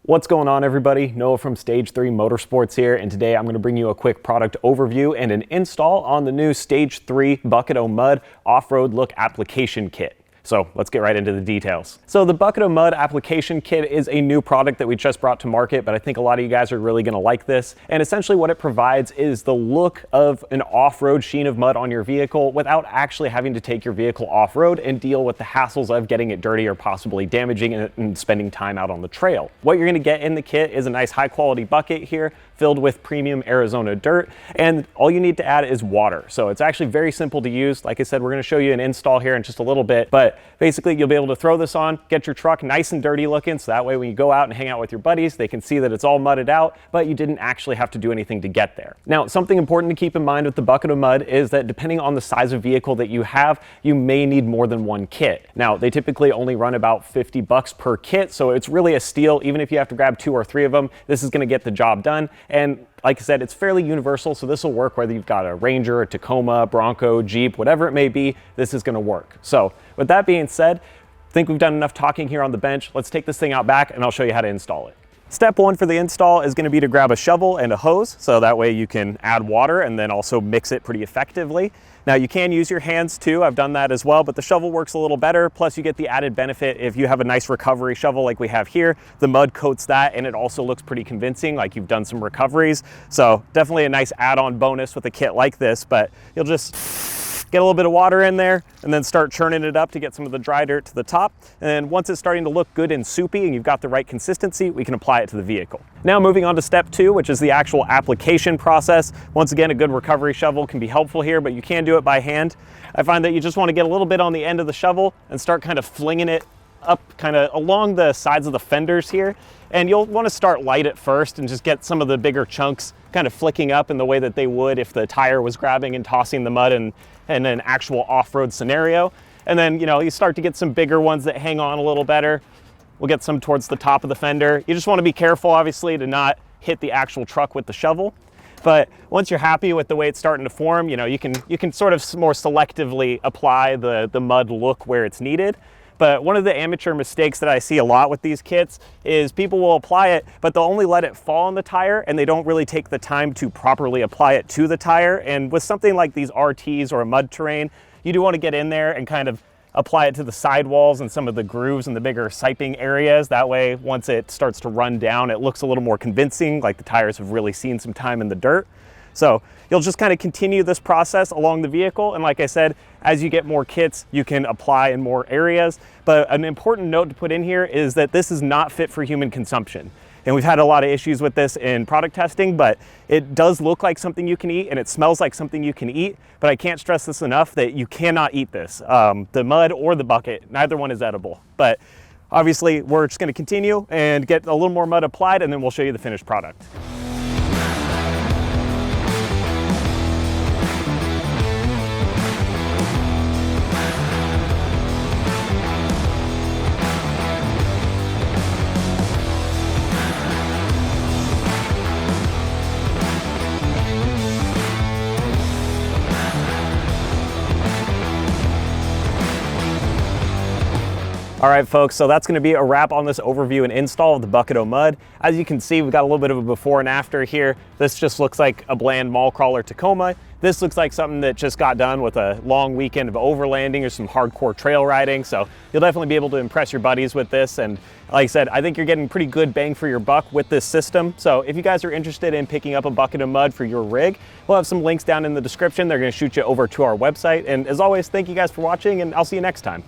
What's going on, everybody? Noah from Stage 3 Motorsports here, and today I'm going to bring you a quick product overview and an install on the new Stage 3 Bucket-O Mud Off-Road Look Application Kit. So let's get right into the details. So the Bucket-O Mud Application Kit is a new product that we just brought to market, but I think a lot of you guys are really gonna like this. And essentially what it provides is the look of an off-road sheen of mud on your vehicle without actually having to take your vehicle off-road and deal with the hassles of getting it dirty or possibly damaging it and spending time out on the trail. What you're gonna get in the kit is a nice high quality bucket here filled with premium Arizona dirt, and all you need to add is water. So it's actually very simple to use. Like I said, we're gonna show you an install here in just a little bit, but basically you'll be able to throw this on, get your truck nice and dirty looking, so that way when you go out and hang out with your buddies, they can see that it's all mudded out, but you didn't actually have to do anything to get there. Now, something important to keep in mind with the Bucket of Mud is that depending on the size of vehicle that you have, you may need more than one kit. Now, they typically only run about 50 bucks per kit, so it's really a steal. Even if you have to grab 2 or 3 of them, this is gonna get the job done. And like I said, it's fairly universal, so this will work whether you've got a Ranger, a Tacoma, Bronco, Jeep, whatever it may be, this is gonna work. So with that being said, I think we've done enough talking here on the bench. Let's take this thing out back and I'll show you how to install it. Step 1 for the install is gonna be to grab a shovel and a hose, so that way you can add water and then also mix it pretty effectively. Now you can use your hands too, I've done that as well, but the shovel works a little better, plus you get the added benefit if you have a nice recovery shovel like we have here, the mud coats that and it also looks pretty convincing, like you've done some recoveries. So definitely a nice add-on bonus with a kit like this, but you'll just get a little bit of water in there and then start churning it up to get some of the dry dirt to the top. And then once it's starting to look good and soupy and you've got the right consistency, we can apply it to the vehicle. Now moving on to step 2, which is the actual application process. Once again, a good recovery shovel can be helpful here, but you can do it by hand. I find that you just want to get a little bit on the end of the shovel and start kind of flinging it up kind of along the sides of the fenders here. And you'll want to start light at first and just get some of the bigger chunks kind of flicking up in the way that they would if the tire was grabbing and tossing the mud in an actual off-road scenario. And then, you start to get some bigger ones that hang on a little better. We'll get some towards the top of the fender. You just want to be careful, obviously, to not hit the actual truck with the shovel. But once you're happy with the way it's starting to form, you can sort of more selectively apply the mud look where it's needed. But one of the amateur mistakes that I see a lot with these kits is people will apply it, but they'll only let it fall on the tire and they don't really take the time to properly apply it to the tire. And with something like these RTs or a mud terrain, you do want to get in there and kind of apply it to the sidewalls and some of the grooves and the bigger siping areas. That way, once it starts to run down, it looks a little more convincing, like the tires have really seen some time in the dirt. So you'll just kind of continue this process along the vehicle. And like I said, as you get more kits, you can apply in more areas. But an important note to put in here is that this is not fit for human consumption. And we've had a lot of issues with this in product testing, but it does look like something you can eat and it smells like something you can eat. But I can't stress this enough that you cannot eat this. The mud or the bucket, neither one is edible. But obviously we're just gonna continue and get a little more mud applied and then we'll show you the finished product. All right, folks, so that's gonna be a wrap on this overview and install of the Bucket-O Mud. As you can see, we've got a little bit of a before and after here. This just looks like a bland mall crawler Tacoma. This looks like something that just got done with a long weekend of overlanding or some hardcore trail riding. So you'll definitely be able to impress your buddies with this. And like I said, I think you're getting pretty good bang for your buck with this system. So if you guys are interested in picking up a Bucket of Mud for your rig, we'll have some links down in the description. They're gonna shoot you over to our website. And as always, thank you guys for watching and I'll see you next time.